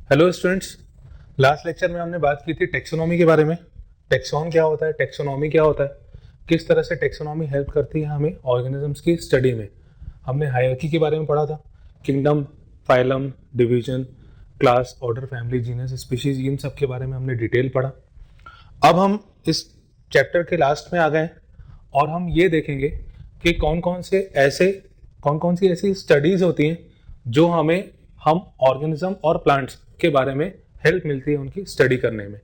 Hello students. Last lecture में हमने बात की थी टेक्सोनॉमी के बारे में। टेक्सॉन क्या होता है, टेक्सोनॉमी क्या होता है, किस तरह से टेक्सोनॉमी हेल्प करती है हमें ऑर्गेनिजम्स की स्टडी में। हमने हायरार्की के बारे में पढ़ा था, kingdom, phylum, division, class, order, family, genus, species, इन सब के बारे में हमने डिटेल पढ़ा। अब हम इस चैप्टर के लास्ट में आ गए और हम ये देखेंगे कि कौन कौन सी ऐसी स्टडीज होती हैं जो हम ऑर्गेनिज्म और प्लांट्स के बारे में हेल्प मिलती है उनकी स्टडी करने में।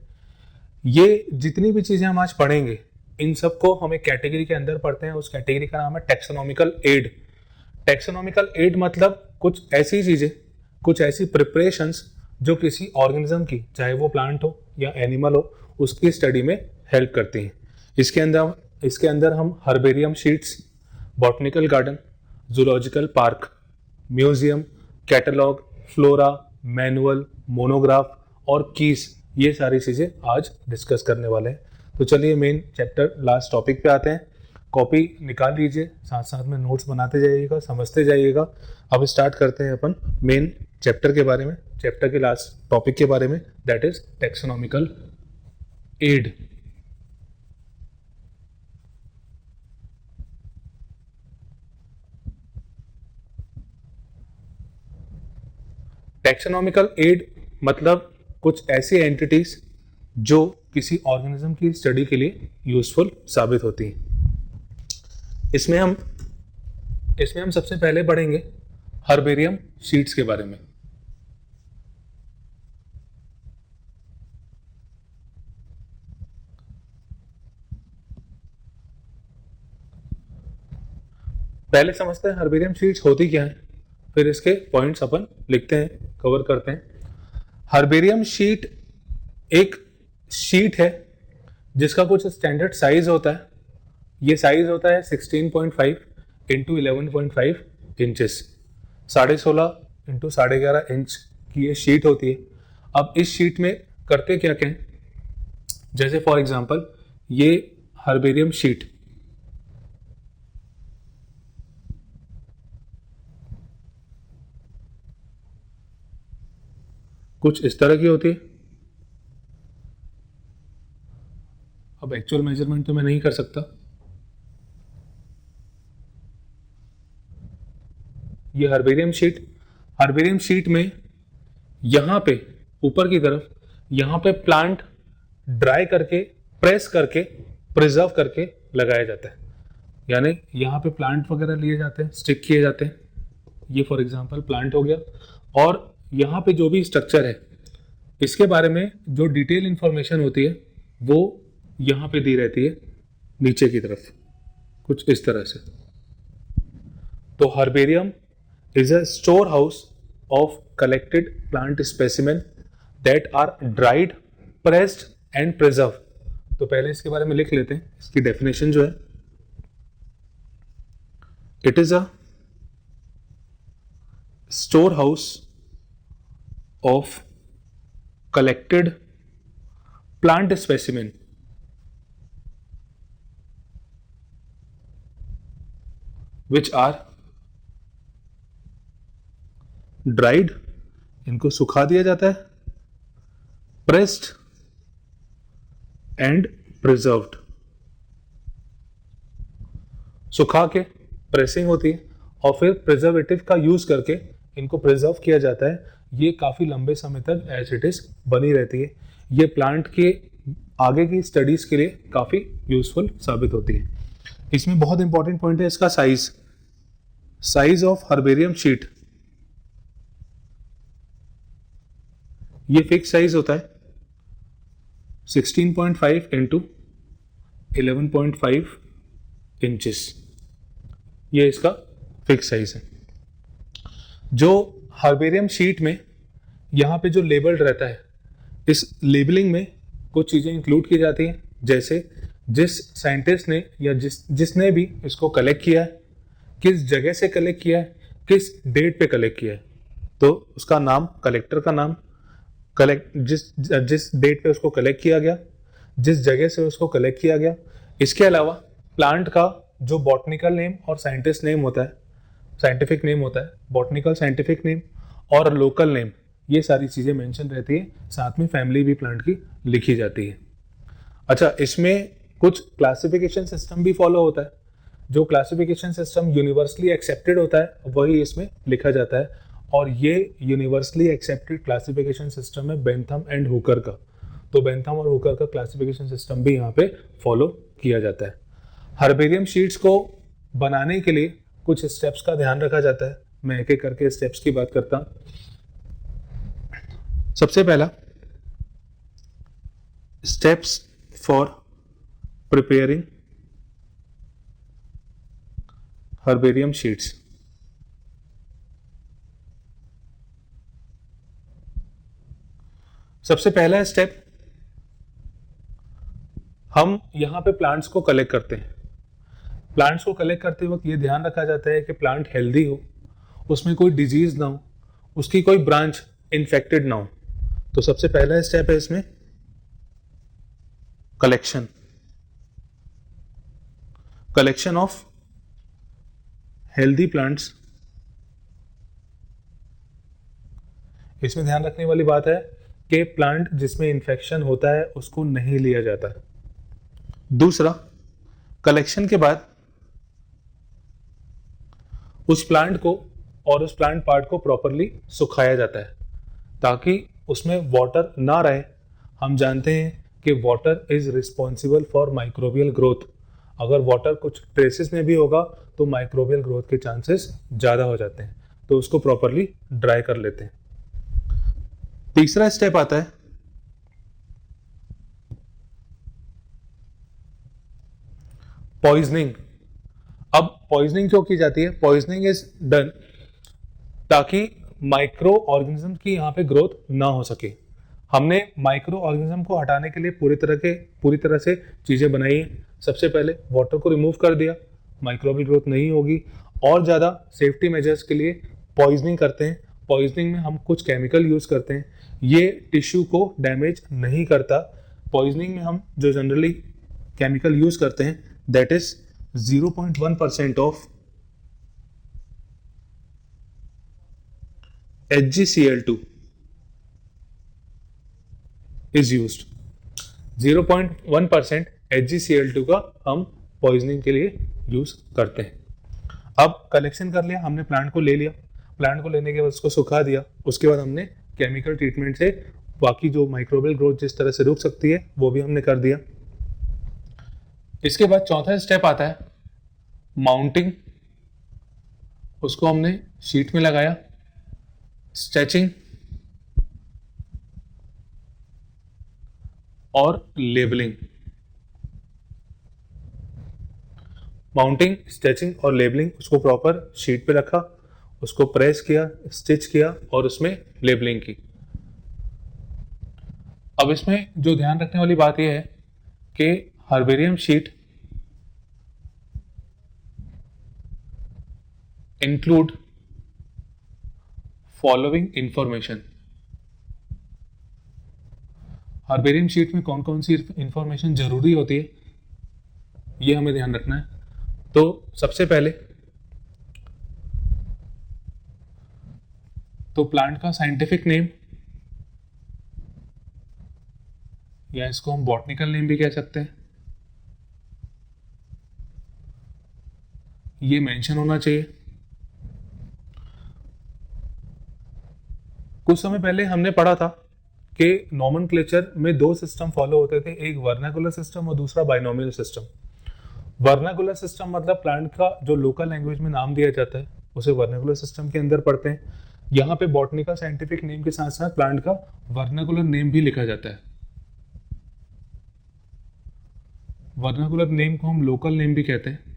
ये जितनी भी चीजें हम आज पढ़ेंगे इन सबको हम एक कैटेगरी के अंदर पढ़ते हैं। उस कैटेगरी का नाम है टेक्सोनॉमिकल एड। टेक्सोनॉमिकल एड मतलब कुछ ऐसी चीजें, कुछ ऐसी प्रिपरेशंस जो किसी ऑर्गेनिज्म की, चाहे वो प्लांट हो या एनिमल हो, उसकी स्टडी में हेल्प करती हैं। इसके अंदर हम herbarium sheets, botanical garden, zoological park, museum, catalogue, flora, manual, monograph और कीज, ये सारी चीजें आज डिस्कस करने वाले हैं। तो चलिए मेन चैप्टर लास्ट टॉपिक पे आते हैं। कॉपी निकाल लीजिए, साथ साथ में नोट्स बनाते जाइएगा, समझते जाइएगा। अब स्टार्ट करते हैं अपन मेन चैप्टर के बारे में, चैप्टर के लास्ट टॉपिक के बारे में, that is taxonomical add. Taxonomical add मतलब कुछ ऐसी एंटिटीज जो किसी ऑर्गेनिज्म की स्टडी के लिए यूजफुल साबित होती हैं। इसमें हम सबसे पहले पढ़ेंगे हर्बेरियम शीट्स के बारे में। पहले समझते हैं हर्बेरियम शीट्स होती क्या है, फिर इसके पॉइंट्स अपन लिखते हैं, कवर करते हैं। हर्बेरियम शीट एक शीट है जिसका कुछ स्टैंडर्ड साइज होता है। ये साइज होता है 16.5 इंटू 11.5 इंचेस, 16.5 इंटू 11.5 इंच की ये शीट होती है। अब इस शीट में करते क्या क्या है, जैसे फॉर एग्जांपल ये हर्बेरियम शीट कुछ इस तरह की होती है। अब एक्चुअल मेजरमेंट तो मैं नहीं कर सकता। ये हर्बेरियम शीट में यहां पे ऊपर की तरफ यहां पे प्लांट ड्राई करके, प्रेस करके, प्रिजर्व करके लगाया जाता है। यानी यहां पे प्लांट वगैरह लिए जाते हैं, स्टिक किए जाते हैं। ये फॉर एग्जांपल प्लांट हो गया, और यहां पे जो भी स्ट्रक्चर है इसके बारे में जो डिटेल इंफॉर्मेशन होती है वो यहां पे दी रहती है नीचे की तरफ, कुछ इस तरह से। तो herbarium is a store house of collected plant specimen that are dried, pressed and preserve. तो पहले इसके बारे में लिख लेते हैं, इसकी डेफिनेशन जो है, it is a store house of collected plant specimen which are dried, इनको सुखा दिया जाता है, pressed and preserved, सुखा के प्रेसिंग होती है और फिर प्रिजर्वेटिव का यूज करके इनको प्रिजर्व किया जाता है। ये काफी लंबे समय तक एज इट इज बनी रहती है। ये प्लांट के आगे की स्टडीज के लिए काफी यूजफुल साबित होती है। इसमें बहुत इंपॉर्टेंट पॉइंट है इसका साइज ऑफ हर्बेरियम शीट। ये फिक्स साइज होता है 16.5 इंटू 11.5 इंचेस, ये इसका फिक्स साइज है। जो हर्बेरियम शीट में यहाँ पे जो लेबल्ड रहता है, इस लेबलिंग में कुछ चीज़ें इंक्लूड की जाती हैं, जैसे जिस साइंटिस्ट ने या जिसने भी इसको कलेक्ट किया है, किस जगह से कलेक्ट किया है, किस डेट पे कलेक्ट किया है, तो उसका नाम, कलेक्टर का नाम, जिस डेट पे उसको कलेक्ट किया गया, जिस जगह से उसको कलेक्ट किया गया। इसके अलावा प्लांट का जो बॉटनिकल नेम और साइंटिस्ट नेम होता है, साइंटिफिक नेम होता है, बॉटनिकल साइंटिफिक नेम और लोकल नेम, ये सारी चीज़ें मेंशन रहती है, साथ में फैमिली भी प्लांट की लिखी जाती है। अच्छा, इसमें कुछ क्लासिफिकेशन सिस्टम भी फॉलो होता है। जो क्लासिफिकेशन सिस्टम यूनिवर्सली एक्सेप्टेड होता है वही इसमें लिखा जाता है, और ये यूनिवर्सली एक्सेप्टेड क्लासिफिकेशन सिस्टम है बेंथम एंड हुकर का। तो बेंथम और हुकर का क्लासिफिकेशन सिस्टम भी यहाँ पे फॉलो किया जाता है। हर्बेरियम शीट्स को बनाने के लिए कुछ स्टेप्स का ध्यान रखा जाता है। मैं एक एक करके स्टेप्स की बात करता हूँ। सबसे पहला, steps for preparing herbarium sheets. सबसे पहला स्टेप, हम यहां पे प्लांट्स को कलेक्ट करते हैं। प्लांट्स को कलेक्ट करते वक्त ये ध्यान रखा जाता है कि प्लांट हेल्दी हो, उसमें कोई डिजीज ना हो, उसकी कोई ब्रांच इन्फेक्टेड ना हो। तो सबसे पहला स्टेप है इसमें कलेक्शन ऑफ हेल्दी प्लांट्स। इसमें ध्यान रखने वाली बात है कि प्लांट जिसमें इन्फेक्शन होता है उसको नहीं लिया जाता। दूसरा, कलेक्शन के बाद उस प्लांट को और उस प्लांट पार्ट को प्रॉपरली सुखाया जाता है ताकि उसमें वाटर ना रहे। हम जानते हैं कि water is responsible for microbial growth. अगर वाटर कुछ ट्रेसेस में भी होगा तो माइक्रोबियल ग्रोथ के चांसेस ज़्यादा हो जाते हैं, तो उसको प्रॉपरली ड्राई कर लेते हैं। तीसरा स्टेप आता है पॉइजनिंग। अब पॉइजनिंग क्यों की जाती है? पॉइजनिंग इज डन ताकि माइक्रो ऑर्गेनिज्म की यहाँ पे ग्रोथ ना हो सके। हमने माइक्रो ऑर्गेनिज्म को हटाने के लिए पूरी तरह से चीज़ें बनाई हैं। सबसे पहले वाटर को रिमूव कर दिया, माइक्रोबियल ग्रोथ नहीं होगी। और ज़्यादा सेफ्टी मेजर्स के लिए पॉइजनिंग करते हैं। पॉइजनिंग में हम कुछ केमिकल यूज़ करते हैं, ये टिश्यू को डैमेज नहीं करता। पॉइजनिंग में हम जो जनरली केमिकल यूज़ करते हैं that is 0.1% of HgCl2 is used. 0.1% HgCl2 का हम पॉइजनिंग के लिए यूज करते हैं। अब कलेक्शन कर लिया हमने, प्लांट को ले लिया। प्लांट को लेने के बाद उसको सुखा दिया। उसके बाद हमने केमिकल ट्रीटमेंट से बाकी जो माइक्रोबियल ग्रोथ जिस तरह से रुक सकती है वो भी हमने कर दिया। इसके बाद चौथा स्टेप आता है माउंटिंग। उसको हमने शीट में लगाया। स्ट्रेचिंग और लेबलिंग। माउंटिंग, स्ट्रेचिंग और लेबलिंग, उसको प्रॉपर शीट पे रखा, उसको प्रेस किया, स्टिच किया और उसमें लेबलिंग की। अब इसमें जो ध्यान रखने वाली बात यह है कि herbarium sheet include following information. Herbarium sheet में कौन कौन सी इंफॉर्मेशन जरूरी होती है ये हमें ध्यान रखना है। तो सबसे पहले तो प्लांट का साइंटिफिक नेम, या इसको हम बॉटनिकल नेम भी कह सकते हैं, ये मेंशन होना चाहिए। कुछ समय पहले हमने पढ़ा था कि नॉमेनक्लेचर में दो सिस्टम फॉलो होते थे, एक वर्नाकुलर सिस्टम और दूसरा बाइनोमियल सिस्टम। वर्नाकुलर सिस्टम मतलब प्लांट का जो लोकल लैंग्वेज में नाम दिया जाता है उसे वर्नाकुलर सिस्टम के अंदर पढ़ते हैं। यहाँ पे बॉटनिकल साइंटिफिक नेम के साथ साथ प्लांट का वर्नाकुलर नेम भी लिखा जाता है। वर्नाकुलर नेम को हम लोकल नेम भी कहते हैं।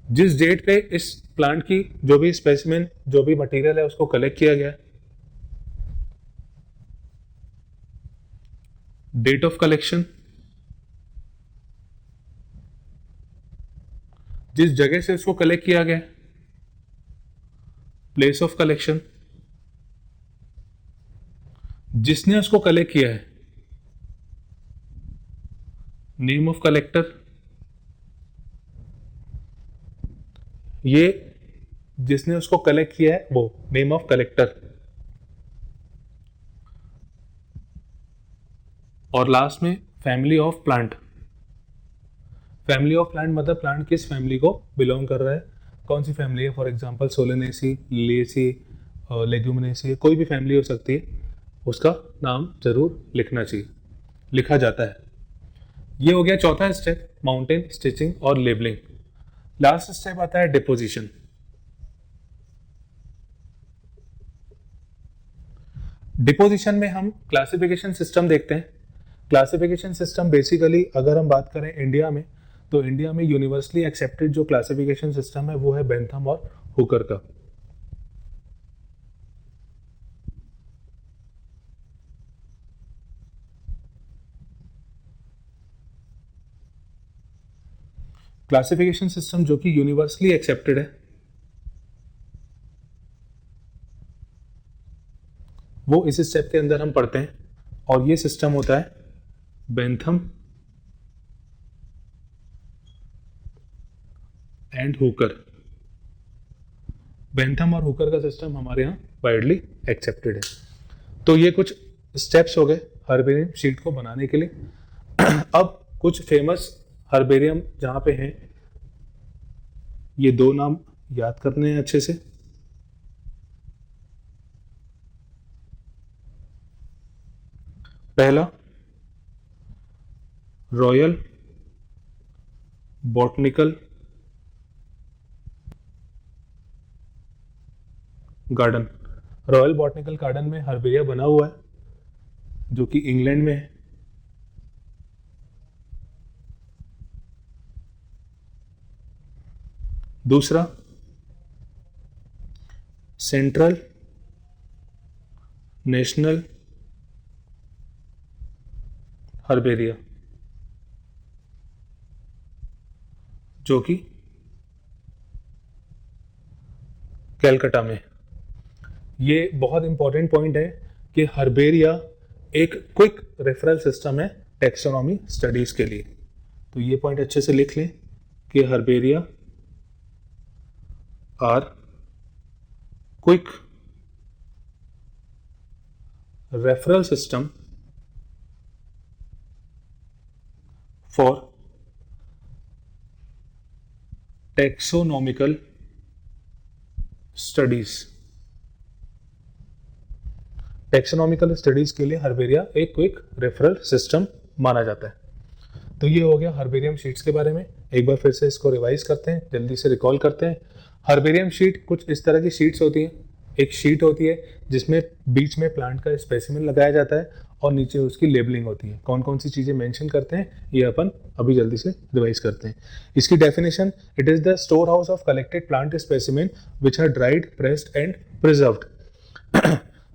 जिस डेट पे इस प्लांट की जो भी स्पेसिमेन, जो भी मटेरियल है उसको कलेक्ट किया गया, डेट ऑफ कलेक्शन, जिस जगह से इसको कलेक्ट किया गया, प्लेस ऑफ कलेक्शन, जिसने उसको कलेक्ट किया है, नेम ऑफ कलेक्टर, ये जिसने उसको कलेक्ट किया है वो नेम ऑफ कलेक्टर। और लास्ट में family of plant. Family of plant मतलब प्लांट किस फैमिली को बिलोंग कर रहा है, कौन सी फैमिली है। For example Solanaceae, Liliaceae, Leguminosae, कोई भी फैमिली हो सकती है, उसका नाम जरूर लिखना चाहिए, लिखा जाता है। ये हो गया चौथा स्टेप, माउंटेन स्टिचिंग और लेबलिंग। लास्ट स्टेप आता है डिपोजिशन। डिपोजिशन में हम क्लासिफिकेशन सिस्टम देखते हैं। क्लासिफिकेशन सिस्टम बेसिकली अगर हम बात करें इंडिया में, तो इंडिया में यूनिवर्सली एक्सेप्टेड जो क्लासिफिकेशन सिस्टम है वो है बेंथम और हुकर का। क्लासिफिकेशन सिस्टम जो कि यूनिवर्सली एक्सेप्टेड है वो इस स्टेप के अंदर हम पढ़ते हैं, और ये सिस्टम होता है बेंथम एंड हुकर। बेंथम और हुकर का सिस्टम हमारे यहाँ वाइडली एक्सेप्टेड है। तो ये कुछ स्टेप्स हो गए हर्बेरियम शीट को बनाने के लिए। अब कुछ फेमस हर्बेरियम जहां पे हैं, ये दो नाम याद करने हैं अच्छे से। पहला royal botanical garden. Royal botanical garden में हर्बेरिया बना हुआ है जो कि इंग्लैंड में है। दूसरा सेंट्रल नेशनल हर्बेरिया जो कि कैलकाटा में। ये बहुत इंपॉर्टेंट पॉइंट है कि हर्बेरिया एक क्विक रेफरल सिस्टम है टेक्सोनॉमी स्टडीज के लिए। तो ये पॉइंट अच्छे से लिख लें कि herbaria are quick referral system for taxonomical studies. Taxonomical studies के लिए हर्बेरिया एक क्विक रेफरल सिस्टम माना जाता है। तो ये हो गया हर्बेरियम शीट्स के बारे में। एक बार फिर से इसको रिवाइज करते हैं, जल्दी से रिकॉल करते हैं। हर्बेरियम शीट कुछ इस तरह की शीट्स होती हैं। एक शीट होती है जिसमें बीच में प्लांट का स्पेसिमेन लगाया जाता है और नीचे उसकी लेबलिंग होती है। कौन कौन सी चीज़ें मेंशन करते हैं ये अपन अभी जल्दी से रिवाइज करते हैं। इसकी definition, it is the store house of collected plant specimen which are dried, pressed and preserved.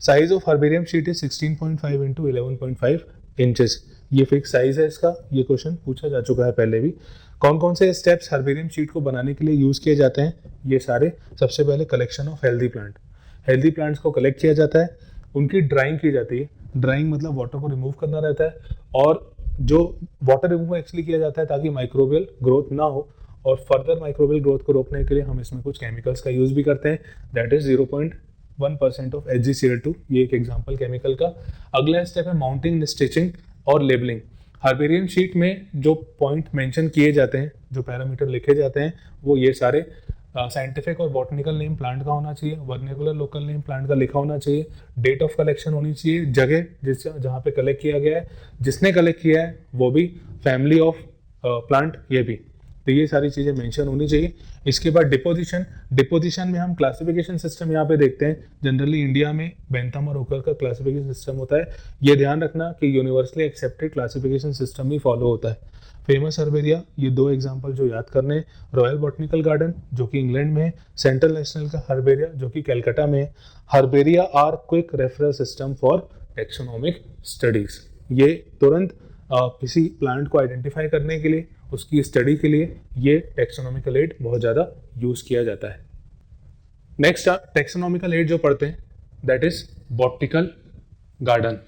Size of herbarium sheet is 16.5 into 11.5 inches. ये फिक्स साइज है इसका। ये क्वेश्चन पूछा जा चुका है पहले भी। कौन कौन से स्टेप्स हर्बेरियम शीट को बनाने के लिए यूज किए जाते हैं, ये सारे। सबसे पहले collection of healthy plant. Healthy plants को कलेक्ट किया जाता है, उनकी ड्राइंग की जाती है। ड्राइंग मतलब वाटर को रिमूव करना रहता है, और जो वाटर रिमूव एक्चुअली किया जाता है ताकि माइक्रोबियल ग्रोथ ना हो, और फर्दर माइक्रोबियल ग्रोथ को रोकने के लिए हम इसमें कुछ केमिकल्स का यूज भी करते हैं। That is 0.1% of HgCl2। ये एक एग्जाम्पल केमिकल का। अगला स्टेप है माउंटिंग, स्टिचिंग और लेबलिंग। हर्बेरियम शीट में जो पॉइंट मेंशन किए जाते हैं, जो पैरामीटर लिखे जाते हैं, वो ये सारे साइंटिफिक और बॉटनिकल नेम प्लांट का होना चाहिए, वर्निकुलर लोकल नेम प्लांट का लिखा होना चाहिए, डेट ऑफ कलेक्शन होनी चाहिए, जगह जिस जहाँ पे कलेक्ट किया गया है, जिसने कलेक्ट किया है वो भी, फैमिली ऑफ प्लांट ये भी। तो ये सारी चीज़ें मेंशन होनी चाहिए। इसके बाद डिपोजिशन। डिपोजिशन में हम क्लासिफिकेशन सिस्टम यहाँ पे देखते हैं। जनरली इंडिया में बेंथम और हुकर का क्लासिफिकेशन सिस्टम होता है। ये ध्यान रखना कि यूनिवर्सली एक्सेप्टेड क्लासिफिकेशन सिस्टम ही फॉलो होता है। फेमस हर्बेरिया, ये दो एग्जाम्पल जो याद करने हैं। रॉयल बॉटनिकल गार्डन जो कि इंग्लैंड में है, सेंट्रल नेशनल का हर्बेरिया जो कि कैलकाटा में है। Herbaria are quick referral system for taxonomic studies. ये तुरंत किसी प्लांट को आइडेंटिफाई करने के लिए, उसकी स्टडी के लिए ये टेक्सोनोमिकल एड बहुत ज़्यादा यूज किया जाता है। नेक्स्ट टेक्सोनोमिकल एड जो पढ़ते हैं, that is botanical garden.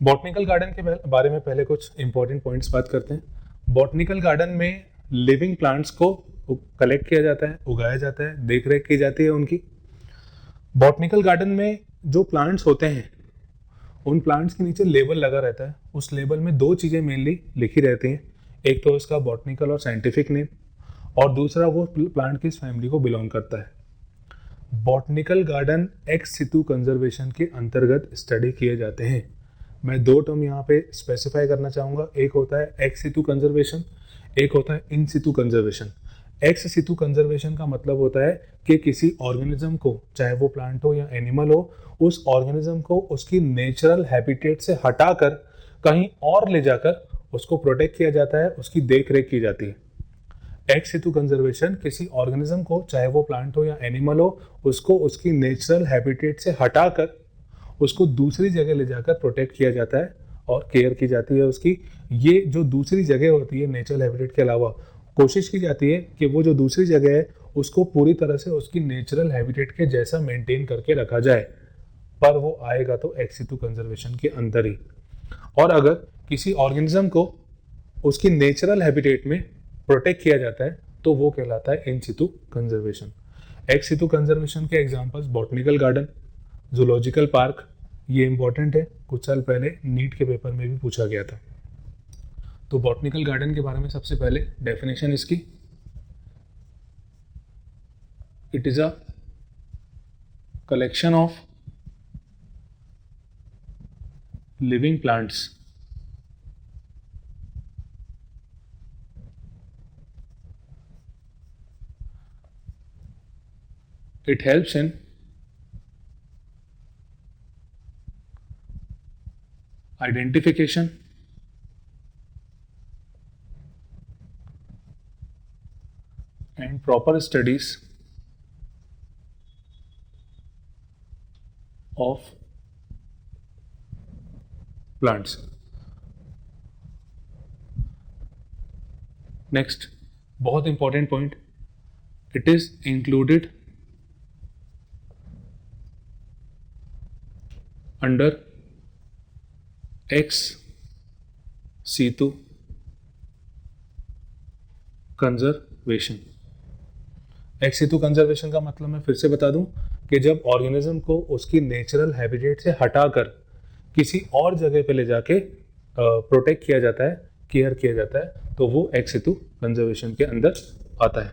Botanical garden के बारे में पहले कुछ इंपॉर्टेंट पॉइंट्स बात करते हैं। बॉटनिकल गार्डन में लिविंग प्लांट्स को कलेक्ट किया जाता है, उगाया जाता है, देख रेख की जाती है उनकी। बॉटनिकल गार्डन में जो प्लांट्स होते हैं उन प्लांट्स के नीचे लेबल लगा रहता है। उस लेबल में दो चीज़ें मेनली लिखी रहती हैं, एक तो उसका बॉटनिकल और साइंटिफिक नेम, और दूसरा वो प्लांट किस फैमिली को बिलोंग करता है। Botanical garden x situ conservation के अंतर्गत स्टडी किए जाते हैं। मैं दो टर्म यहाँ पे स्पेसिफाई करना चाहूँगा, एक होता है एक्स सितु कंजर्वेशन, एक होता है इन सितु कंजर्वेशन। एक्स सितु कंजर्वेशन का मतलब होता है कि किसी ऑर्गेनिज्म को, चाहे वो प्लांट हो या एनिमल हो, उस ऑर्गेनिज्म को उसकी नेचुरल हैबिटेट से हटाकर कहीं और ले जाकर उसको प्रोटेक्ट किया जाता है, उसकी देख रेख की जाती है। एक्स सितु कंजर्वेशन किसी ऑर्गेनिज्म को, चाहे वो प्लांट हो या एनिमल हो, उसको उसकी नेचुरल हैबिटेट से हटाकर उसको दूसरी जगह ले जाकर प्रोटेक्ट किया जाता है और केयर की जाती है उसकी। ये जो दूसरी जगह होती है नेचुरल हैबिटेट के अलावा, कोशिश की जाती है कि वो जो दूसरी जगह है उसको पूरी तरह से उसकी नेचुरल हैबिटेट के जैसा मेंटेन करके रखा जाए, पर वो आएगा तो एक्स सितु कंजर्वेशन के अंदर ही। और अगर किसी ऑर्गेनिज्म को उसकी नेचुरल हैबिटेट में प्रोटेक्ट किया जाता है तो वो कहलाता है इन सितु कंजर्वेशन। एक्स सितु कंजर्वेशन के examples botanical garden, zoological park, ये इंपॉर्टेंट है, कुछ साल पहले नीट के पेपर में भी पूछा गया था। तो बॉटनिकल गार्डन के बारे में सबसे पहले डेफिनेशन इसकी, it is a collection of living plants it helps in identification and proper studies of plants. Next, बहुत important point, it is included under ex situ conservation. Ex situ conservation का मतलब मैं फिर से बता दूं कि जब ऑर्गेनिज्म को उसकी नेचुरल हैबिटेट से हटाकर किसी और जगह पे ले जाके प्रोटेक्ट किया जाता है, केयर किया जाता है, तो वो एक्स सितु कंजर्वेशन के अंदर आता है।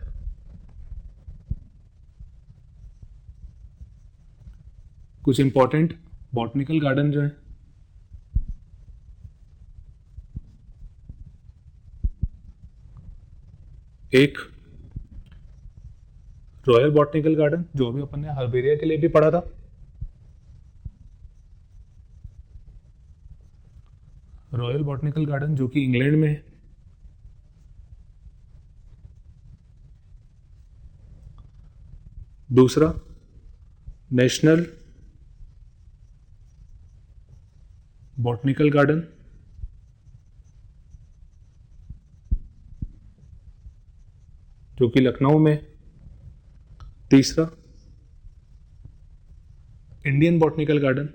कुछ इंपॉर्टेंट बॉटनिकल गार्डन जो है, एक रॉयल बॉटनिकल गार्डन जो अभी अपन ने हर्बेरिया के लिए भी पढ़ा था, रॉयल बॉटनिकल गार्डन जो कि इंग्लैंड में है। दूसरा नेशनल बॉटनिकल गार्डन जो कि लखनऊ में। तीसरा इंडियन बॉटनिकल गार्डन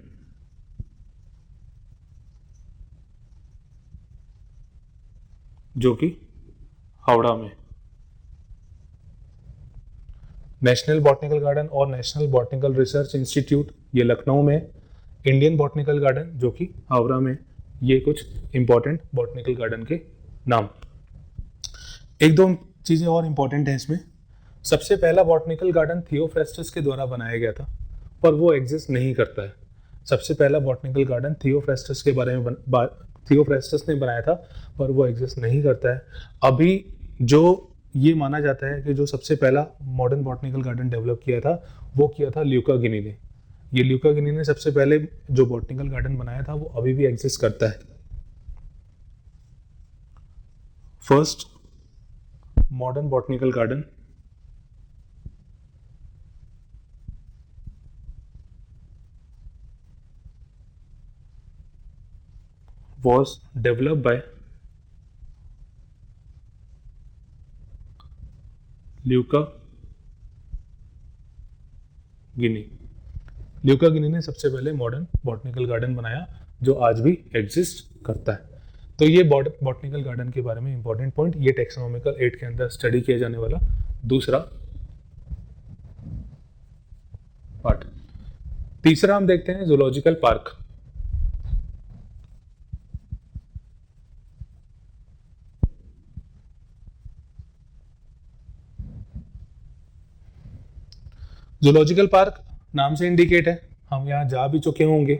जो कि हावड़ा में। नेशनल बॉटनिकल गार्डन और नेशनल बॉटनिकल रिसर्च इंस्टीट्यूट ये लखनऊ में, इंडियन बॉटनिकल गार्डन जो कि हावड़ा में। ये कुछ इंपॉर्टेंट बॉटनिकल गार्डन के नाम। एक दो चीज़ें और इंपॉर्टेंट हैं इसमें। सबसे पहला बॉटनिकल गार्डन थियोफ्रेस्टस के द्वारा बनाया गया था, पर वो एग्जिस्ट नहीं करता है। सबसे पहला बॉटनिकल गार्डन थियोफ्रेस्टस के बारे में थियोफ्रेस्टस ने बनाया था, पर वो एग्जिस्ट नहीं करता है। अभी जो ये माना जाता है कि जो सबसे पहला मॉडर्न बॉटनिकल गार्डन डेवलप किया था वो किया था ल्यूका गिनी ने। ये ल्यूका गिनी ने सबसे पहले जो बॉटनिकल गार्डन बनाया था वो अभी भी एग्जिस्ट करता है। First modern botanical garden was developed by Luca Ghini. Luca Ghini ने सबसे पहले मॉडर्न बॉटनिकल गार्डन बनाया जो आज भी एग्जिस्ट करता है। तो ये बॉटनिकल गार्डन के बारे में इंपॉर्टेंट पॉइंट, ये टेक्सोनॉमिकल एड के अंदर स्टडी किया जाने वाला दूसरा पार्ट। तीसरा हम देखते हैं जूलॉजिकल पार्क। जूलॉजिकल पार्क नाम से इंडिकेट है, हम यहाँ जा भी चुके होंगे,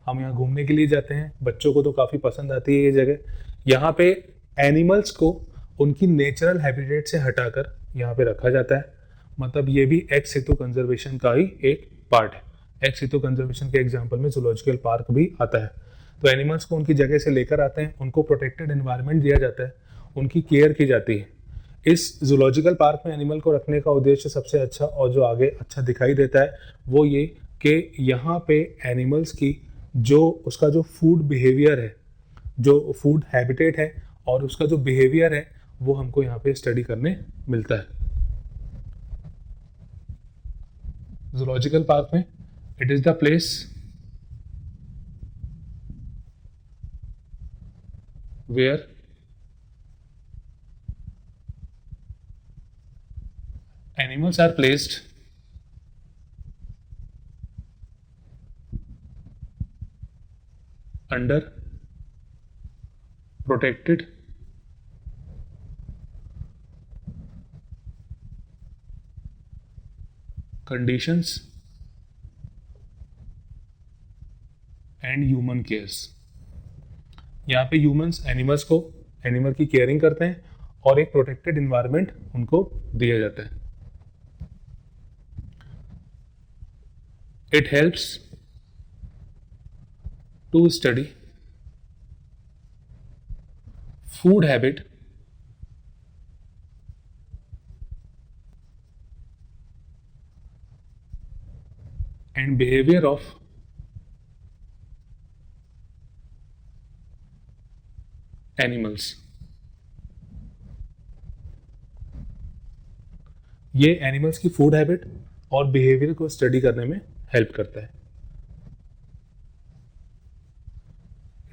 हम यहाँ घूमने के लिए जाते हैं, बच्चों को तो काफ़ी पसंद आती है ये जगह। यहाँ पे एनिमल्स को उनकी नेचुरल हैबिटेट से हटाकर यहाँ पे रखा जाता है, मतलब ये भी एक्स सितु कंजर्वेशन का ही एक पार्ट है। एक्स सितु कंजर्वेशन के एग्जाम्पल में जूलॉजिकल पार्क भी आता है। तो एनिमल्स को उनकी जगह से लेकर आते हैं, उनको प्रोटेक्टेड एनवायरनमेंट दिया जाता है, उनकी केयर की जाती है। इस जूलॉजिकल पार्क में एनिमल को रखने का उद्देश्य सबसे अच्छा और जो आगे अच्छा दिखाई देता है वो ये कि यहाँ पे एनिमल्स की जो उसका जो फूड बिहेवियर है, जो फूड हैबिटेट है और उसका जो बिहेवियर है वो हमको यहाँ पे स्टडी करने मिलता है। जूलॉजिकल पार्क में it is the place where animals are placed under protected conditions and human cares। यहाँ पे ह्यूमंस एनिमल्स को एनिमल की केयरिंग करते हैं और एक प्रोटेक्टेड इन्वायरमेंट उनको दिया जाता है। It helps to study food habit and behavior of animals। ये एनिमल्स की फूड हैबिट और बिहेवियर को स्टडी करने में हेल्प करता है।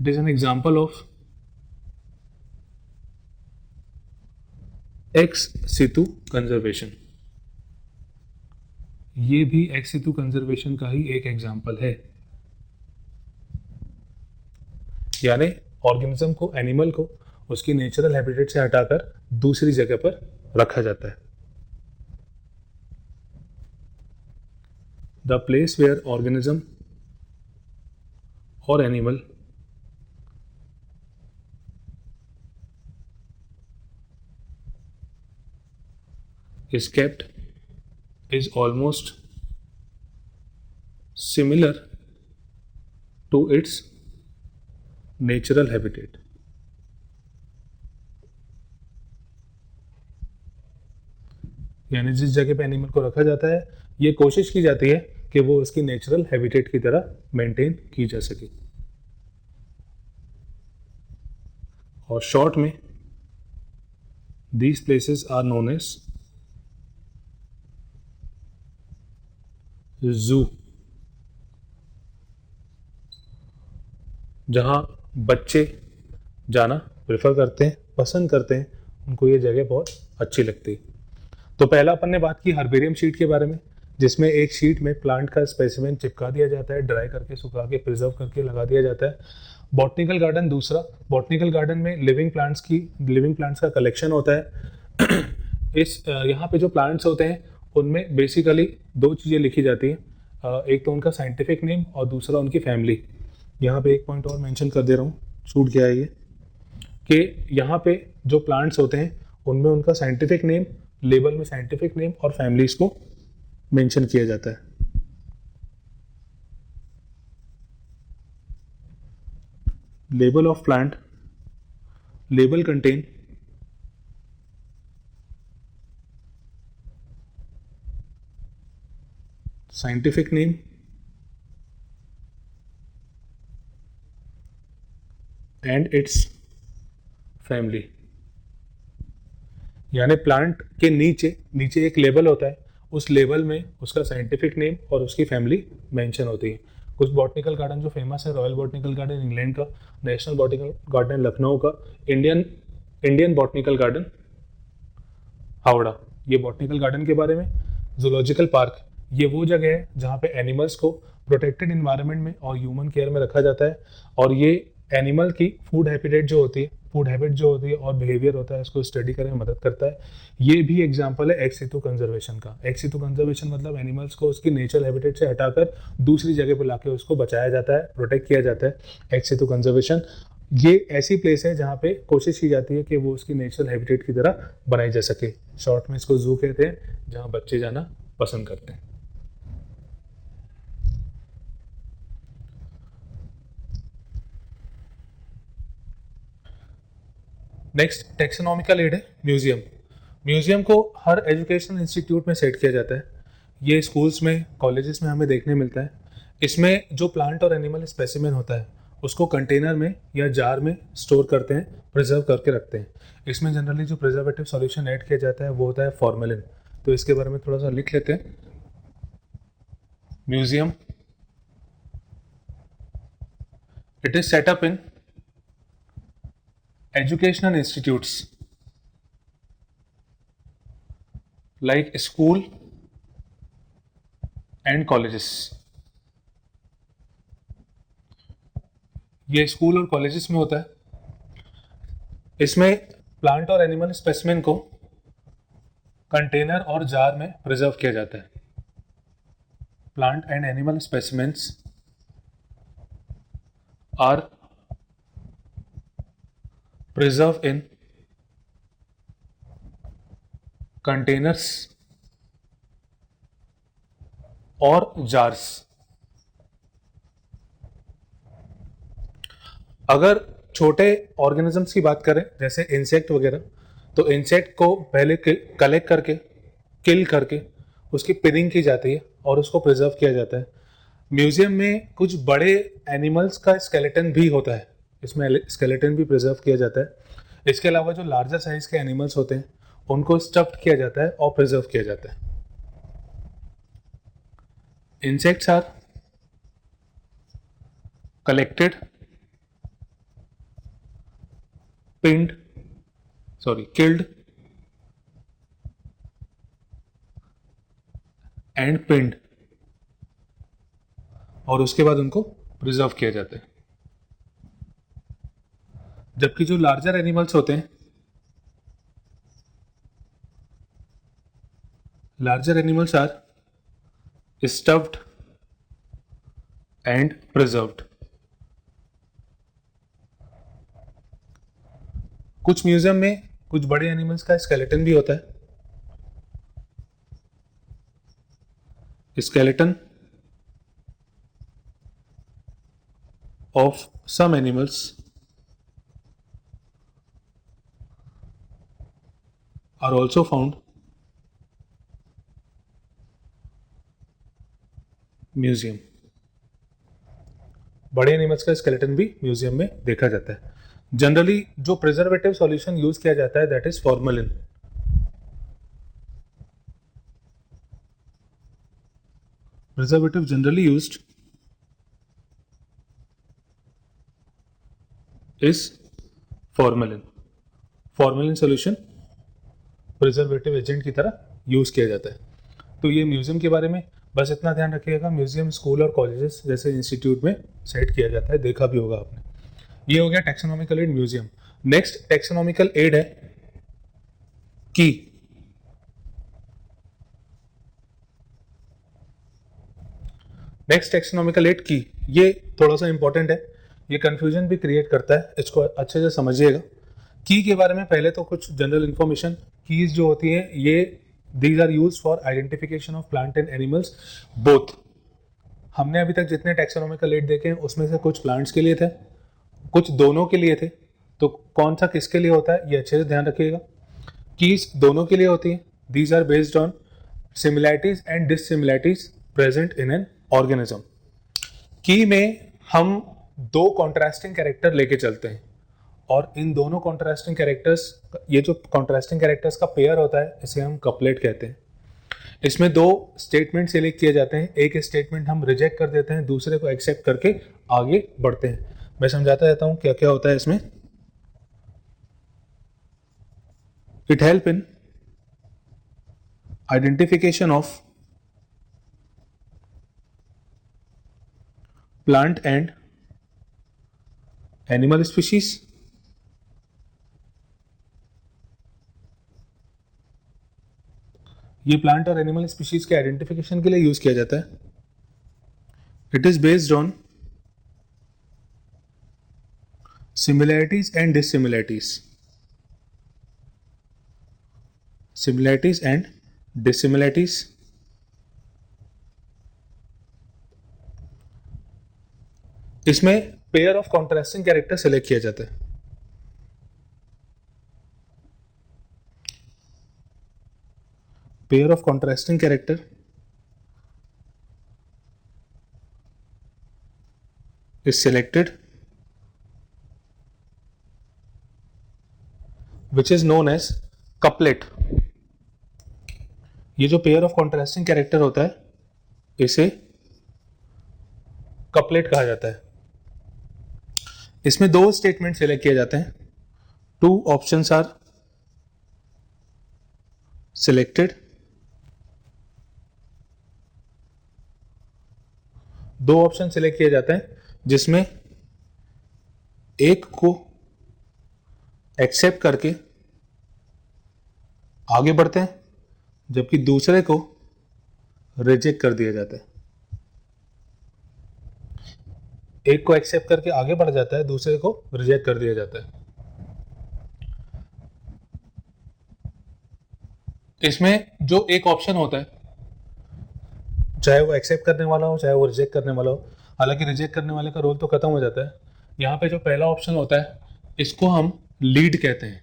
It is an example of ex situ conservation. ये भी एक्स सितु कंजर्वेशन का ही एक एग्जाम्पल है, यानी ऑर्गेनिज्म को, एनिमल को उसकी नेचुरल हैबिटेट से हटाकर दूसरी जगह पर रखा जाता है। The place where organism or animal is kept is almost similar to its natural habitat। यानी जिस जगह पे एनिमल को रखा जाता है ये कोशिश की जाती है कि वो उसकी नेचुरल हैबिटेट की तरह मेंटेन की जा सके। और शॉर्ट में these places are known as zoo. जहां बच्चे जाना प्रेफर करते हैं, पसंद करते हैं, उनको ये जगह बहुत अच्छी लगती है। तो पहला अपन ने बात की हर्बेरियम शीट के बारे में, जिसमें एक शीट में प्लांट का स्पेसिमेन चिपका दिया जाता है, ड्राई करके, सुखा के, प्रिजर्व करके लगा दिया जाता है। बॉटनिकल गार्डन दूसरा, बॉटनिकल गार्डन में लिविंग प्लांट्स का कलेक्शन होता है। इस यहाँ पे जो प्लांट्स होते हैं उनमें बेसिकली दो चीज़ें लिखी जाती हैं, एक तो उनका साइंटिफिक नेम और दूसरा उनकी फैमिली। यहाँ पे एक पॉइंट और मेंशन कर दे रहा हूँ, छूट गया है ये, कि यहाँ पे जो प्लांट्स होते हैं उनमें उनका साइंटिफिक नेम, लेबल में साइंटिफिक नेम और फैमिलीज को मेंशन किया जाता है। Label of plant, label contain scientific name and it's family. यानी प्लांट के नीचे एक लेबल होता है, उस लेबल में उसका साइंटिफिक नेम और उसकी फैमिली मेंशन होती है। कुछ बॉटनिकल गार्डन जो फेमस है, रॉयल बॉटनिकल गार्डन इंग्लैंड का, नेशनल बॉटनिकल गार्डन लखनऊ का, इंडियन बॉटनिकल गार्डन हावड़ा, ये बॉटनिकल गार्डन के बारे में। जूलॉजिकल पार्क, ये वो जगह है जहाँ पे एनिमल्स को प्रोटेक्टेड इन्वायरमेंट में और ह्यूमन केयर में रखा जाता है, और ये एनिमल की फूड हैबिट जो होती है और बिहेवियर होता है, उसको स्टडी करने में मदद करता है। ये भी एग्जांपल है एक्स सितु कंजर्वेशन का। एक्स सितु कंजर्वेशन मतलब एनिमल्स को उसकी नेचुरल हैबिटेट से हटाकर दूसरी जगह पर लाके उसको बचाया जाता है, प्रोटेक्ट किया जाता है, एक्स सितु कंजर्वेशन। ये ऐसी प्लेस है जहाँ पे कोशिश की जाती है कि वो उसकी नेचुरल हैबिटेट की तरह बनाई जा सके। शॉर्ट में इसको जू कहते हैं, जहाँ बच्चे जाना पसंद करते हैं। नेक्स्ट टेक्सोनॉमिकल एड है म्यूजियम। म्यूजियम को हर एजुकेशनल इंस्टीट्यूट में सेट किया जाता है। ये स्कूल्स में, कॉलेजेस में हमें देखने मिलता है। इसमें जो प्लांट और एनिमल स्पेसिमेन होता है उसको कंटेनर में या जार में स्टोर करते हैं, प्रिजर्व करके रखते हैं। इसमें जनरली जो प्रिजर्वेटिव सॉल्यूशन ऐड किया जाता है वो होता है फॉर्मेलिन। तो इसके बारे में थोड़ा सा लिख लेते हैं। Museum, it is set up in educational institutes like school and colleges। ये स्कूल और कॉलेजेस में होता है। इसमें प्लांट और एनिमल स्पेसिमेन को कंटेनर और जार में प्रिजर्व किया जाता है। Plant and animal specimens are preserve in containers और jars। अगर छोटे ऑर्गेनिजम्स की बात करें जैसे इंसेक्ट वगैरह, तो इंसेक्ट को पहले कलेक्ट करके, किल करके उसकी पिनिंग की जाती है और उसको प्रिजर्व किया जाता है। म्यूजियम में कुछ बड़े एनिमल्स का स्केलेटन भी होता है, इसमें स्केलेटन भी प्रिजर्व किया जाता है। इसके अलावा जो लार्जर साइज के एनिमल्स होते हैं उनको स्टफ्ड किया जाता है और प्रिजर्व किया जाता है। Insects are collected, killed and pinned, और उसके बाद उनको प्रिजर्व किया जाता है। जबकि जो लार्जर एनिमल्स होते हैं, larger animals are stuffed and preserved. कुछ म्यूजियम में कुछ बड़े एनिमल्स का स्केलेटन भी होता है। Skeleton of some animals are also found museum. बड़े एनिमल्स का स्केलेटन भी म्यूजियम में देखा जाता है। जनरली जो प्रिजर्वेटिव सॉल्यूशन यूज किया जाता है that is formalin. Preservative generally used is formalin. Formalin solution preservative agent की तरह यूज किया जाता है। तो ये म्यूजियम के बारे में बस इतना ध्यान रखिएगा। म्यूजियम स्कूल और कॉलेजेस जैसे इंस्टीट्यूट में सेट किया जाता है, देखा भी होगा आपने। ये हो गया taxonomical add museum. Next taxonomical add है की। नेक्स्ट टेक्सोनॉमिकल एड की, ये थोड़ा सा इंपॉर्टेंट है, ये कंफ्यूजन भी क्रिएट करता है, इसको अच्छे से समझिएगा। की के बारे में पहले तो कुछ जनरल इंफॉर्मेशन। कीज जो होती हैं ये these are use for identification of plant and animals both. हमने अभी तक जितने टेक्सोनॉमिकल एड देखे हैं उसमें से कुछ प्लांट्स के लिए थे, कुछ दोनों के लिए थे। तो कौन सा किसके लिए होता है ये अच्छे से ध्यान रखिएगा। कीज दोनों के लिए होती हैं। These are based on similarities and dissimilarities present in an organism. की में हम दो कॉन्ट्रास्टिंग कैरेक्टर लेके चलते हैं और इन दोनों कॉन्ट्रास्टिंग कैरेक्टर्स, ये जो कॉन्ट्रास्टिंग कैरेक्टर्स का पेयर होता है इसे हम कपलेट कहते हैं। इसमें दो स्टेटमेंट सेलेक्ट किए जाते हैं, एक स्टेटमेंट हम रिजेक्ट कर देते हैं, दूसरे को एक्सेप्ट करके आगे बढ़ते हैं। मैं समझाता रहता हूं क्या क्या होता है इसमें। It help in identification of plant and animal species, ये प्लांट और एनिमल स्पीशीज के आइडेंटिफिकेशन के लिए यूज किया जाता है। It is based on similarities and dissimilarities, similarities and dissimilarities, इसमें pair of contrasting character select किया जाता है। Pair of contrasting character is selected which is known as couplet। ये जो पेयर ऑफ कॉन्ट्रास्टिंग कैरेक्टर होता है इसे कपलेट कहा जाता है। इसमें दो स्टेटमेंट सेलेक्ट किए जाते हैं, टू ऑप्शंस आर सिलेक्टेड, दो ऑप्शन सिलेक्ट किए जाते हैं जिसमें एक को एक्सेप्ट करके आगे बढ़ते हैं जबकि दूसरे को रिजेक्ट कर दिया जाता है। एक को एक्सेप्ट करके आगे बढ़ जाता है, दूसरे को रिजेक्ट कर दिया जाता है। इसमें जो एक ऑप्शन होता है, चाहे वो एक्सेप्ट करने वाला हो चाहे वो रिजेक्ट करने वाला हो, हालांकि रिजेक्ट करने वाले का रोल तो खत्म हो जाता है। यहाँ पे जो पहला ऑप्शन होता है इसको हम लीड कहते हैं।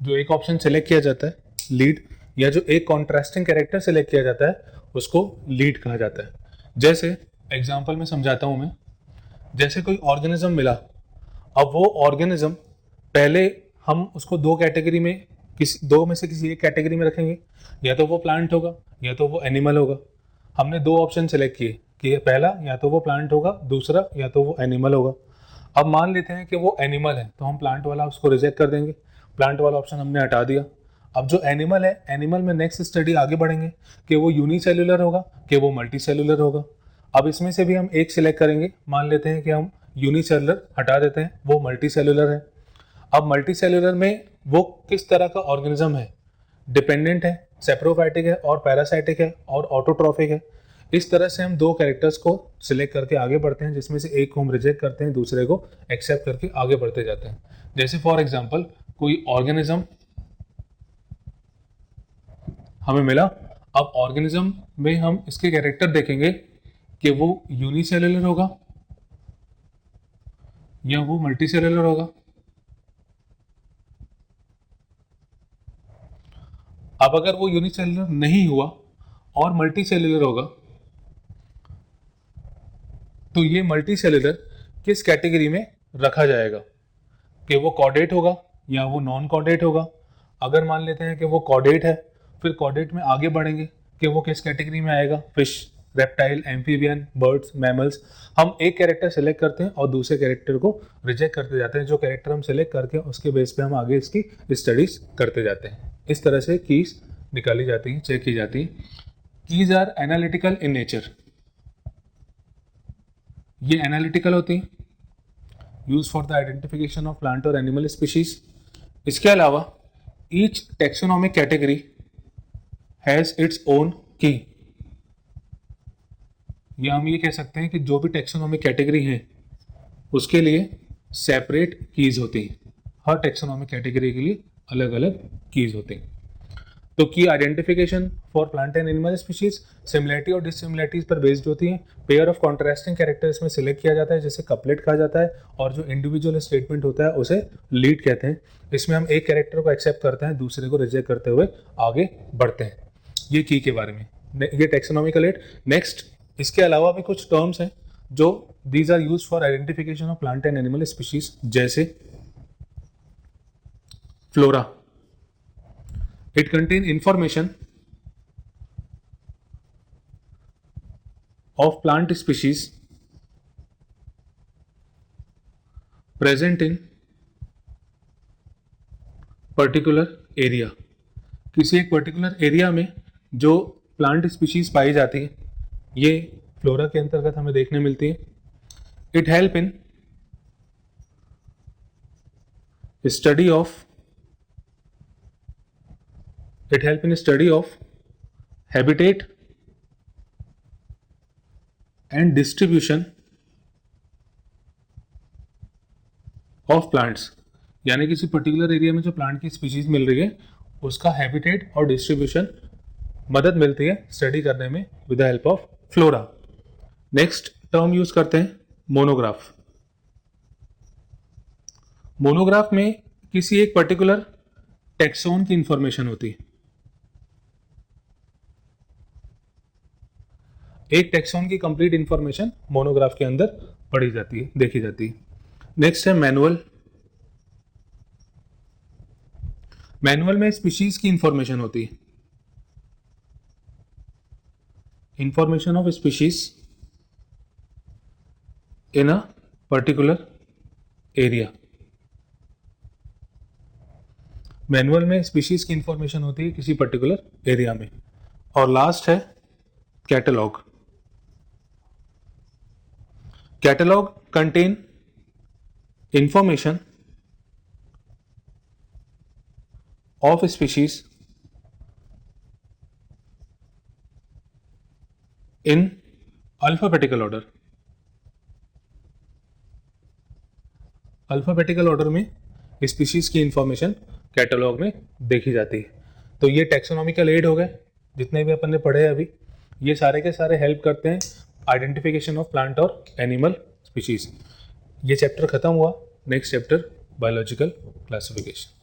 जो एक ऑप्शन सेलेक्ट किया जाता है लीड, या जो एक कॉन्ट्रास्टिंग कैरेक्टर सेलेक्ट किया जाता है उसको लीड कहा जाता है। जैसे एग्जांपल में समझाता हूं मैं, जैसे कोई ऑर्गेनिज्म मिला, अब वो ऑर्गेनिज्म पहले हम उसको दो कैटेगरी में, दो में से किसी एक कैटेगरी में रखेंगे, या तो वो प्लांट होगा या तो वो एनिमल होगा। हमने दो ऑप्शन सेलेक्ट किए कि पहला या तो वो प्लांट होगा, दूसरा या तो वो एनिमल होगा। अब मान लेते हैं कि वो एनिमल है तो हम प्लांट वाला उसको रिजेक्ट कर देंगे, प्लांट वाला ऑप्शन हमने हटा दिया। अब जो एनिमल है, एनिमल में नेक्स्ट स्टडी आगे बढ़ेंगे कि वो यूनिसेल्युलर होगा कि वो मल्टीसेल्युलर होगा। अब इसमें से भी हम एक सिलेक्ट करेंगे, मान लेते हैं कि हम यूनिसेल्युलर हटा देते हैं, वो मल्टीसेल्युलर है। अब मल्टीसेल्युलर में वो किस तरह का ऑर्गेनिज्म है, डिपेंडेंट है, सेप्रोफाइटिक है और पैरासाइटिक है और ऑटोट्रॉफिक है। इस तरह से हम दो कैरेक्टर्स को सिलेक्ट करके आगे बढ़ते हैं, जिसमें से एक को हम रिजेक्ट करते हैं, दूसरे को एक्सेप्ट करके आगे बढ़ते जाते हैं। जैसे फॉर एग्जांपल कोई ऑर्गेनिज्म हमें मिला, अब ऑर्गेनिज्म में हम इसके कैरेक्टर देखेंगे कि वो यूनिसेल्युलर होगा या वो मल्टीसेल्युलर होगा। अब अगर वो यूनिसेल्युलर नहीं हुआ और मल्टीसेल्युलर होगा तो ये मल्टीसेल्युलर किस कैटेगरी में रखा जाएगा, कि वो कॉर्डेट होगा या वो नॉन कॉर्डेट होगा। अगर मान लेते हैं कि वो कॉर्डेट है, फिर कॉर्डेट में आगे बढ़ेंगे कि वो किस कैटेगरी में आएगा, fish, reptile, amphibian, birds, mammals. हम एक कैरेक्टर सेलेक्ट करते हैं और दूसरे कैरेक्टर को रिजेक्ट करते जाते हैं। जो कैरेक्टर हम सेलेक्ट करके उसके बेस पे हम आगे इसकी स्टडीज करते जाते हैं। इस तरह से कीज निकाली जाती है, चेक की जाती है। Keys are analytical in nature, ये एनालिटिकल होती हैं, use for the identification of plant और एनिमल स्पीशीज। इसके अलावा each taxonomic category has its own key, या हम ये कह सकते हैं कि जो भी टेक्सोनॉमिक कैटेगरी है उसके लिए सेपरेट कीज होती हैं। हर टेक्सोनॉमिक कैटेगरी के लिए अलग अलग कीज होती हैं। तो की identification for plant and animal species similarity और डिसिमिलरिटीज पर बेस्ड होती हैं। पेयर ऑफ कॉन्ट्रास्टिंग कैरेक्टर्स में सिलेक्ट किया जाता है जिसे कपलेट कहा जाता है, और जो इंडिविजुअल स्टेटमेंट होता है उसे लीड कहते हैं। इसमें हम एक कैरेक्टर को एक्सेप्ट करते हैं, दूसरे को रिजेक्ट करते हुए आगे बढ़ते हैं। ये की के बारे में, ये टेक्सोनॉमिकल एड। नेक्स्ट, इसके अलावा भी कुछ टर्म्स हैं जो these are use for identification of plant and animal species, जैसे flora. It contains information of plant species present in particular area. किसी एक पर्टिकुलर एरिया में जो प्लांट स्पीशीज पाई जाती है, ये फ्लोरा के अंतर्गत हमें देखने मिलती है. It help in study of habitat and distribution of plants. यानी किसी पर्टिकुलर एरिया में जो प्लांट की स्पीशीज मिल रही है उसका हैबिटेट और डिस्ट्रीब्यूशन मदद मिलती है स्टडी करने में with the help of flora. Next term use करते हैं मोनोग्राफ. मोनोग्राफ में किसी एक पर्टिकुलर टेक्सोन की इंफॉर्मेशन होती है. एक टेक्सोन की कंप्लीट इंफॉर्मेशन मोनोग्राफ के अंदर पढ़ी जाती है, देखी जाती है. नेक्स्ट है मैनुअल. मैनुअल में स्पीशीज की इंफॉर्मेशन होती है. Information of species in a particular area. Manual में स्पीशीज की इंफॉर्मेशन होती है किसी पर्टिकुलर एरिया में. और लास्ट है catalogue. Catalogue contain information of species in alphabetical order. Alphabetical order में स्पीशीज की इंफॉर्मेशन कैटलॉग में देखी जाती है. तो ये टेक्सोनॉमिकल एड हो गए जितने भी अपन ने पढ़े अभी. ये सारे के सारे हेल्प करते हैं आइडेंटिफिकेशन ऑफ प्लांट और एनिमल स्पीशीज. ये चैप्टर खत्म हुआ. Next chapter biological classification.